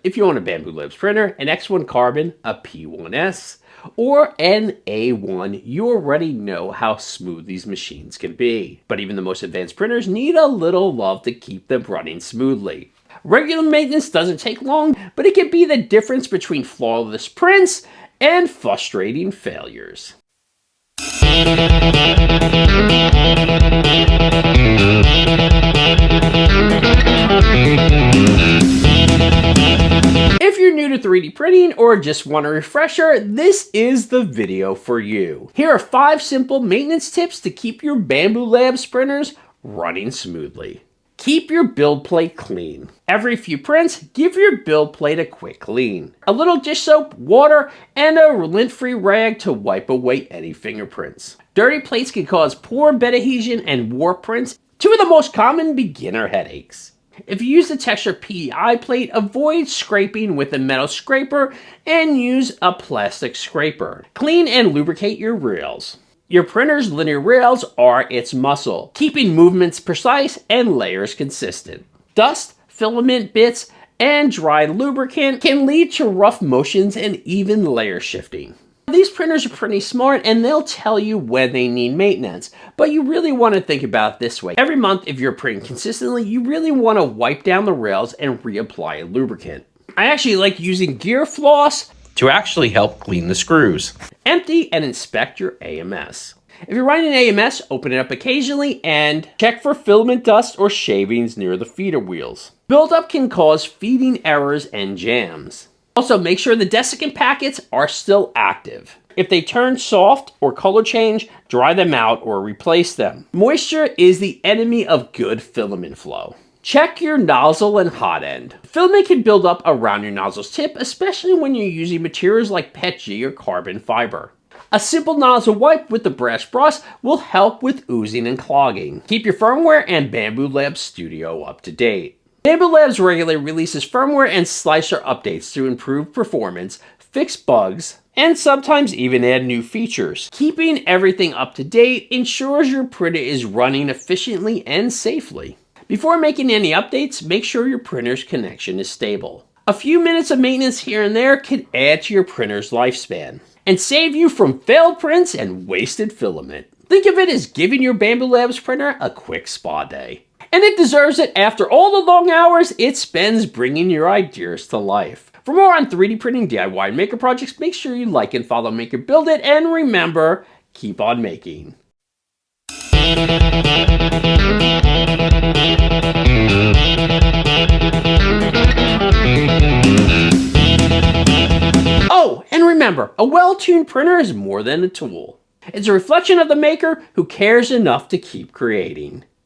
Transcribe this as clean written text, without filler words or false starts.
If you own a Bambu Lab printer, an X1 Carbon, a P1S, or an A1, you already know how smooth these machines can be. But even the most advanced printers need a little love to keep them running smoothly. Regular maintenance doesn't take long, but it can be the difference between flawless prints and frustrating failures. If you're new to 3D printing or just want a refresher, this is the video for you. Here are 5 simple maintenance tips to keep your Bambu Lab printers running smoothly. Keep your build plate clean. Every few prints, give your build plate a quick clean. A little dish soap, water, and a lint-free rag to wipe away any fingerprints. Dirty plates can cause poor bed adhesion and warp prints, 2 of the most common beginner headaches. If you use the texture PEI plate, avoid scraping with a metal scraper and use a plastic scraper. Clean and lubricate your rails. Your printer's linear rails are its muscle, keeping movements precise and layers consistent. Dust, filament bits, and dry lubricant can lead to rough motions and even layer shifting. These printers are pretty smart and they'll tell you when they need maintenance, but you really want to think about it this way. Every month, if you're printing consistently, you really want to wipe down the rails and reapply a lubricant. I actually like using gear floss to actually help clean the screws. Empty and inspect your AMS. If you're running an AMS, open it up occasionally and check for filament dust or shavings near the feeder wheels. Buildup can cause feeding errors and jams. Also, make sure the desiccant packets are still active. If they turn soft or color change, dry them out or replace them. Moisture is the enemy of good filament flow. Check your nozzle and hot end. Filament can build up around your nozzle's tip, especially when you're using materials like PETG or carbon fiber. A simple nozzle wipe with the brass brush will help with oozing and clogging. Keep your firmware and Bambu Lab Studio up to date. Bambu Labs regularly releases firmware and slicer updates to improve performance, fix bugs, and sometimes even add new features. Keeping everything up to date ensures your printer is running efficiently and safely. Before making any updates, make sure your printer's connection is stable. A few minutes of maintenance here and there can add to your printer's lifespan and save you from failed prints and wasted filament. Think of it as giving your Bambu Labs printer a quick spa day. And it deserves it after all the long hours it spends bringing your ideas to life. For more on 3D printing, DIY, and maker projects, make sure you like and follow Maker Build It, and remember, keep on making. Oh, and remember, a well-tuned printer is more than a tool. It's a reflection of the maker who cares enough to keep creating.